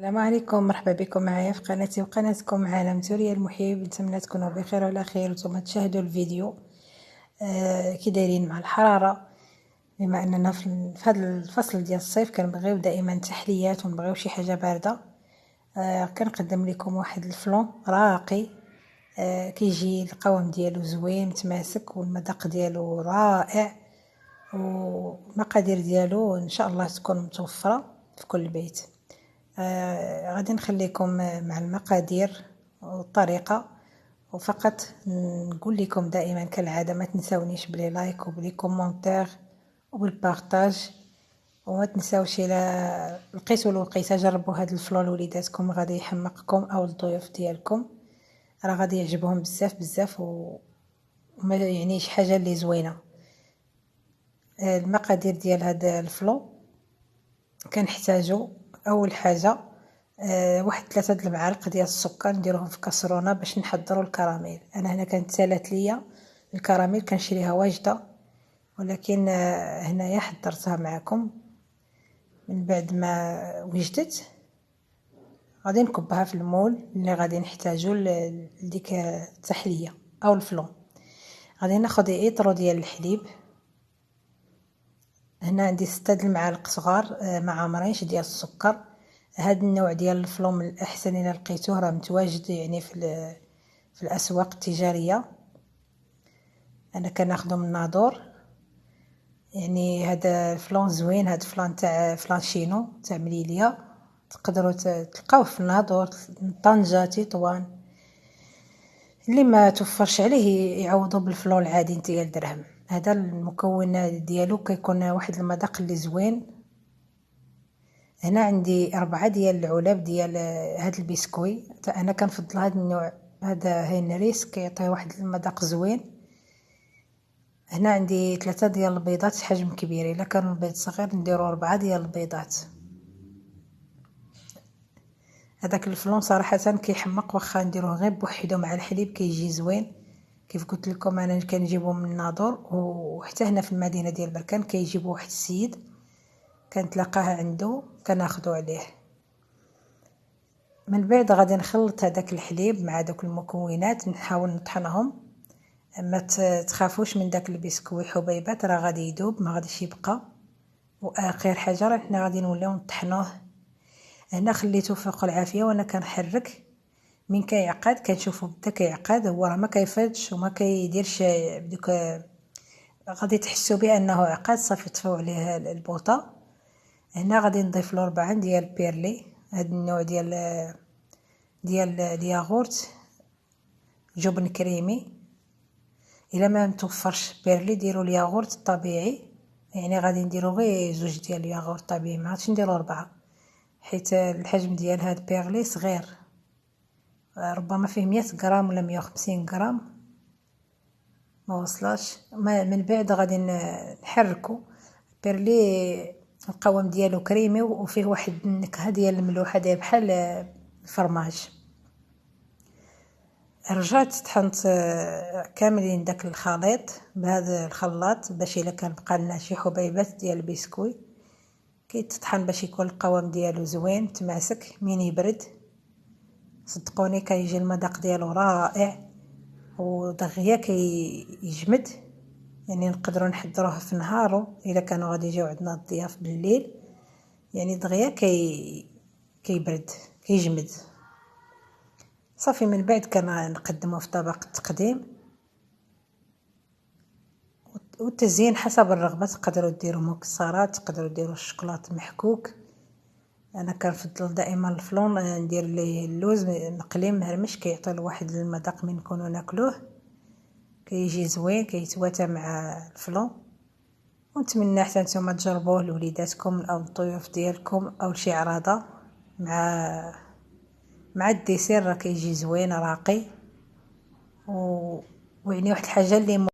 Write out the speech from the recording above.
السلام عليكم، مرحبا بكم معايا في قناتي وقناتكم عالم توريا المحيب. نتمنى تكونوا بخير وعلى خير وانتم تشاهدوا الفيديو. كي دايرين مع الحراره؟ بما اننا في هذا الفصل ديال الصيف كنبغيو دائما تحليات ونبغيو شي حاجه بارده. كنقدم لكم واحد الفلون راقي. كيجي القوام ديالو زوين متماسك والمذاق ديالو رائع، والمقادير ديالو ان شاء الله تكون متوفره في كل بيت. غادي نخليكم مع المقادير والطريقه، وفقط نقول لكم دائما كالعاده ما تنساونيش بلي لايك وبلي كومونتير وبالبارطاج، وما تنساوش الى لقيتوا الوقيته جربوا هذا الفلون لوليداتكم، غادي يحمقكم او الضيوف ديالكم، راه غادي يعجبهم بزاف بزاف وما يعنيش حاجه اللي زوينه. المقادير ديال هذا الفلون كنحتاجو اول حاجه واحد 3 المعالق ديال السكر نديروهم في كاسرونه باش نحضروا الكراميل. انا هنا كانت سالات ليا الكراميل كنشريها واجده، ولكن هنايا حضرتها معكم. من بعد ما وجدت غادي نكبها في المول اللي غادي نحتاجو لديك التحليه او الفلون. غادي ناخذ ايطرو ديال الحليب، هنا عندي 6 المعالق صغار مع مرينش ديال السكر. هذا النوع ديال الفلون من الاحسن الى لقيتوه، راه متواجد يعني في الاسواق التجاريه. انا كناخذه من نادور، يعني هذا الفلون زوين، هذا الفلان تاع فلانشينو تاع مليليا، تقدروا تلقاوه في نادور، طنجة، تطوان. اللي ما توفرش عليه يعوضوا بالفلون العادي ديال درهم. هذا المكونات ديالو كيكون واحد المذاق اللي زوين. هنا عندي 4 ديال العلب ديال هاد البسكوي، انا كنفضل هذا النوع، هذا هينريس كيعطي واحد المذاق زوين. هنا عندي 3 ديال البيضات حجم كبير، الا كان البيض صغير نديرو 4 ديال البيضات. هذاك الفلون صراحه كيحمق، واخا نديروه غير بوحدو مع الحليب كيجي زوين. كيف قلت لكم انا كنجيبو من الناظور، وحتى هنا في المدينه ديال بركان كيجيبو واحد السيد كنتلاقاه عنده كناخذو عليه. من بعد غادي نخلط هذاك الحليب مع داك المكونات، نحاول نطحنهم. ما تخافوش من داك البسكوي حبيبات، راه غادي يذوب ما غاديش يبقى. واخر حاجه راه حنا غادي نوليو نطحنوه. هنا خليته فوق العافيه وانا كنحرك، من كيعقد كنشوفو بدا كيعقد، هو راه ما كيفدش وما كيديرش بدوك، غادي تحسوا بانه عقد صافي طفيو عليه البوطه. هنا غادي نضيف له 4 ديال بيرلي، هذا النوع ديال الياغورت جبن كريمي. الا ما متوفرش بيرلي ديروا الياغورت الطبيعي، يعني غادي نديرو غير 2 ديال الياغورت طبيعي، ما غاديش نديرو 4 حيت الحجم ديال هاد بيرلي صغير، ربما فيه 100 غرام ولا 150 غرام، ما وصلاش. من بعد غادي نحركو بيرلي، القوام ديالو كريمي وفيه واحد النكهه ديال الملوحه داير بحال الفرماج. رجعت طحنت كاملين داك الخليط بهذا الخلاط باش الا كان بقى لنا شي حبيبات ديال البسكوي كيتطحن باش يكون القوام ديالو زوين متماسك. من يبرد صدقوني كيجي المذاق ديالو رائع، ودغيا كيجمد. يعني نقدروا نحضروه في نهارو الا كانوا غادي يجيو عندنا الضياف بالليل، يعني دغيا كيبرد كيجمد صافي. من بعد كنقدموه في طبق التقديم، والتزيين حسب الرغبه، تقدروا ديروا مكسرات، تقدروا ديروا الشوكولاط محكوك. انا كنفضل دائما الفلون ندير ليه اللوز مقلي مهرمش، كيعطي لواحد المذاق من نكونوا ناكلوه كيجي زوين كيتواتى مع الفلون. ونتمنى حتى نتوما تجربوه لوليداتكم او الضيوف ديالكم او لشي عراضه مع الديسير، راه كيجي زوين راقي. ويعني واحد الحاجه اللي